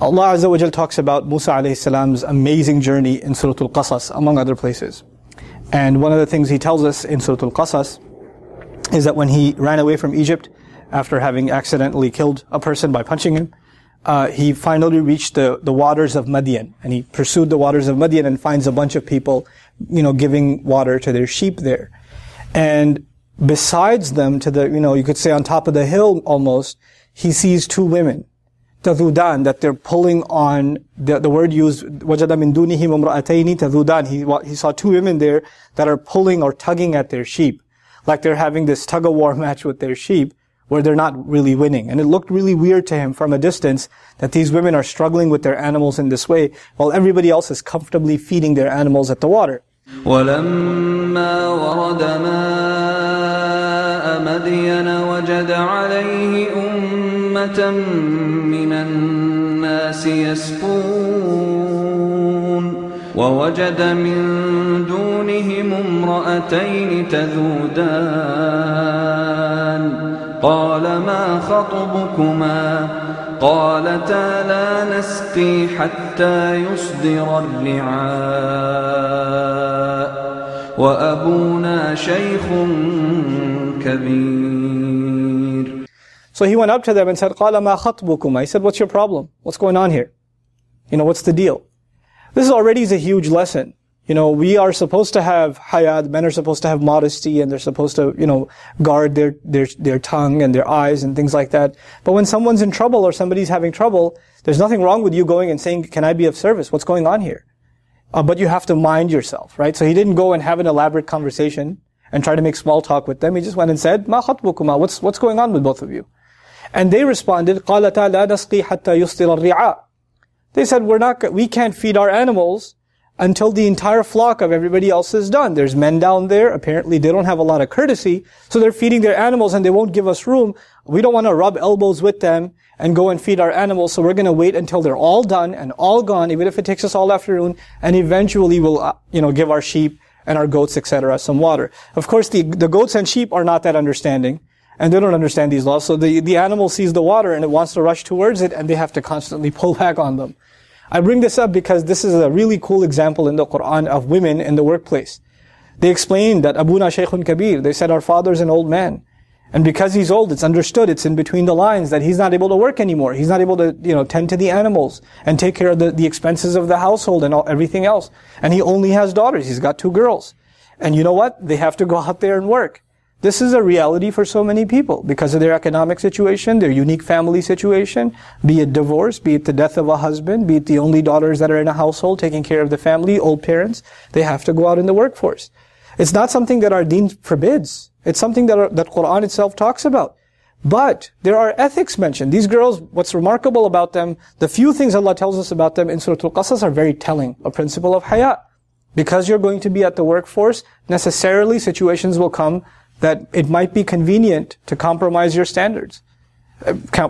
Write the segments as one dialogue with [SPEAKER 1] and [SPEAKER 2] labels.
[SPEAKER 1] Allah Azza wa Jal talks about Musa alayhi salam's amazing journey in Surah Al-Qasas, among other places. And one of the things He tells us in Surah Al-Qasas is that when he ran away from Egypt, after having accidentally killed a person by punching him, he finally reached the waters of Madian. And he pursued the waters of Madian and finds a bunch of people, giving water to their sheep there. And besides them, to the, you could say on top of the hill almost, he sees two women, tazudan, that they're pulling on, the word used, وَجَدَ مِن دُونِهِمْ امْرَأَتَيْنِ تَذُودَانِ. He saw two women there that are pulling or tugging at their sheep. Like they're having this tug-of-war match with their sheep, where they're not really winning. And it looked really weird to him from a distance that these women are struggling with their animals in this way, while everybody else is comfortably feeding their animals at the water.
[SPEAKER 2] وَلَمَّا وَرَدَ مَاءَ مَدْيَنَ وَجَدَ عَلَيْهِ أُمَّةً مِّنَ النَّاسِ يَسْقُونَ وَوَجَدَ مِن دُونِهِمُ امْرَأَتَيْنِ تَذُودَانِ قال ما خطبكما قالتا لا نسقي حتى يصدر الرعاء وأبونا شيخ كبير.
[SPEAKER 1] So he went up to them and said, قال ما خطبكما. He said, what's your problem? What's going on here? What's the deal? This already is a huge lesson. We are supposed to have hayat, men are supposed to have modesty, and they're supposed to, guard their tongue and their eyes and things like that. But when someone's in trouble or somebody's having trouble, there's nothing wrong with you going and saying, can I be of service? What's going on here? But you have to mind yourself, right? So he didn't go and have an elaborate conversation and try to make small talk with them. He just went and said, Ma khatbukuma, what's going on with both of you? And they responded, قَالَتَا لَا نَسْقِي حَتَّى يُصْدِرَ الرِّعَاء. They said, we can't feed our animals until the entire flock of everybody else is done. There's men down there. Apparently they don't have a lot of courtesy, so they're feeding their animals and they won't give us room. We don't want to rub elbows with them and go and feed our animals, so we're going to wait until they're all done and all gone, even if it takes us all afternoon, and eventually we'll, give our sheep and our goats, etc., some water. Of course, the goats and sheep are not that understanding, and they don't understand these laws, so the animal sees the water and it wants to rush towards it, and they have to constantly pull back on them. I bring this up because this is a really cool example in the Quran of women in the workplace. They explained that Abuna Shaykhun Kabir, they said our father's an old man. And because he's old, it's understood, it's in between the lines that he's not able to work anymore. He's not able to, tend to the animals and take care of the expenses of the household and everything else. And he only has daughters. He's got 2 girls. And you know what? They have to go out there and work. This is a reality for so many people because of their economic situation, their unique family situation, be it divorce, be it the death of a husband, be it the only daughters that are in a household taking care of the family, old parents. They have to go out in the workforce. It's not something that our deen forbids. It's something that Quran itself talks about. But there are ethics mentioned. These girls, what's remarkable about them, the few things Allah tells us about them in Surah Al-Qasas are very telling. A principle of hayat. Because you're going to be at the workforce, necessarily situations will come that it might be convenient to compromise your standards.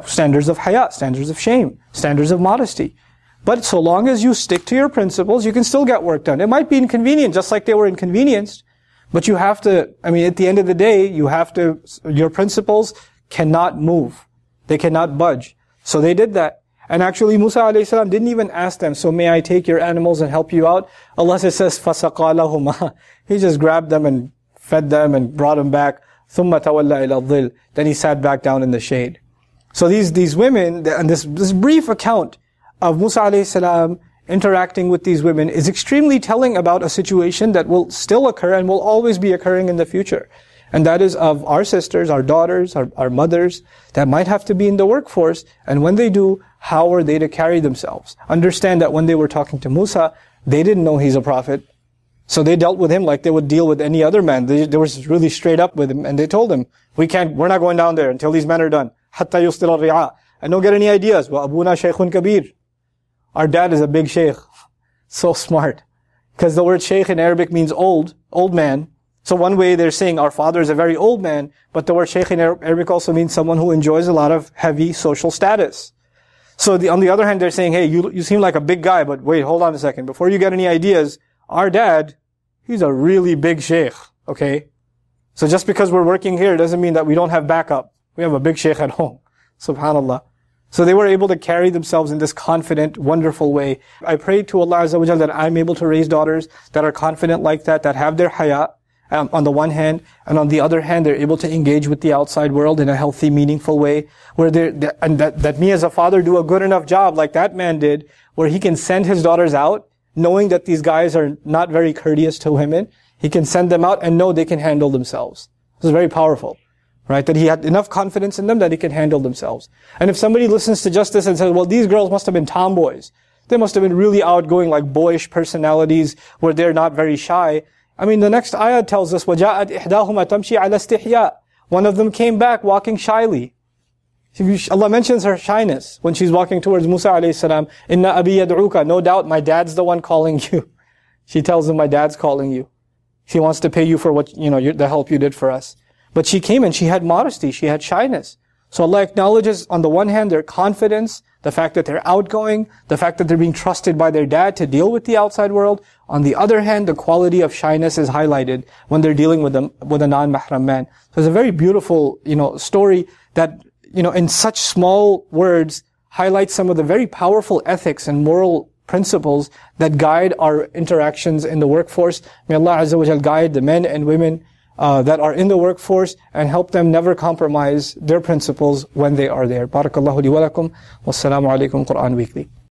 [SPEAKER 1] Standards of hayat, standards of shame, standards of modesty. But so long as you stick to your principles, you can still get work done. It might be inconvenient, just like they were inconvenienced. But you have to, at the end of the day, your principles cannot move. They cannot budge. So they did that. And actually Musa alayhi salam didn't even ask them, so may I take your animals and help you out? Allah says, فَسَقَى لَهُمَا. He just grabbed them and fed them and brought them back. ثُمَّ تَوَلَّى إِلَى الظِّلِّ. Then he sat back down in the shade. So these women, and this brief account of Musa alayhi salam interacting with these women is extremely telling about a situation that will still occur and will always be occurring in the future. And that is of our sisters, our daughters, our mothers that might have to be in the workforce. And when they do, how are they to carry themselves? Understand that when they were talking to Musa, they didn't know he's a prophet. So they dealt with him like they would deal with any other man. They were really straight up with him, and they told him, we're not going down there until these men are done. Hatta yustil al-ri'a. And don't get any ideas. Wa abuna shaykhun kabir. Our dad is a big shaykh. So smart. Because the word shaykh in Arabic means old man. So one way they're saying our father is a very old man, but the word shaykh in Arabic also means someone who enjoys a lot of heavy social status. So on the other hand, they're saying, hey, you seem like a big guy, but wait, hold on a second. Before you get any ideas, our dad, he's a really big shaykh, okay? So just because we're working here doesn't mean that we don't have backup. We have a big shaykh at home. Subhanallah. So they were able to carry themselves in this confident, wonderful way. I pray to Allah Azza wa Jal that I'm able to raise daughters that are confident like that have their haya, on the one hand, and on the other hand, they're able to engage with the outside world in a healthy, meaningful way, where and that me as a father do a good enough job like that man did, where he can send his daughters out, knowing that these guys are not very courteous to women. He can send them out and know they can handle themselves. This is very powerful. Right? That he had enough confidence in them that he can handle themselves. And if somebody listens to just this and says, well, these girls must have been tomboys. They must have been really outgoing, like boyish personalities where they're not very shy. I mean, the next ayah tells us, وَجَاءَتْ إِحْدَاهُمَا تَمْشِي عَلَى اسْتِحْيَاءٍ. One of them came back walking shyly. Allah mentions her shyness when she's walking towards Musa alayhi salam. Inna abi yad'uka. No doubt my dad's the one calling you. She tells him, my dad's calling you. He wants to pay you for what, the help you did for us. But she came and she had modesty, she had shyness. So Allah acknowledges on the one hand their confidence, the fact that they're outgoing, the fact that they're being trusted by their dad to deal with the outside world. On the other hand, the quality of shyness is highlighted when they're dealing with a non-mahram man. So it's a very beautiful, story that, in such small words highlights some of the very powerful ethics and moral principles that guide our interactions in the workforce. May Allah Azza wa Jal guide the men and women that are in the workforce and help them never compromise their principles when they are there. Barakallahu li wa lakum. Wassalamu alaikum. Quran Weekly.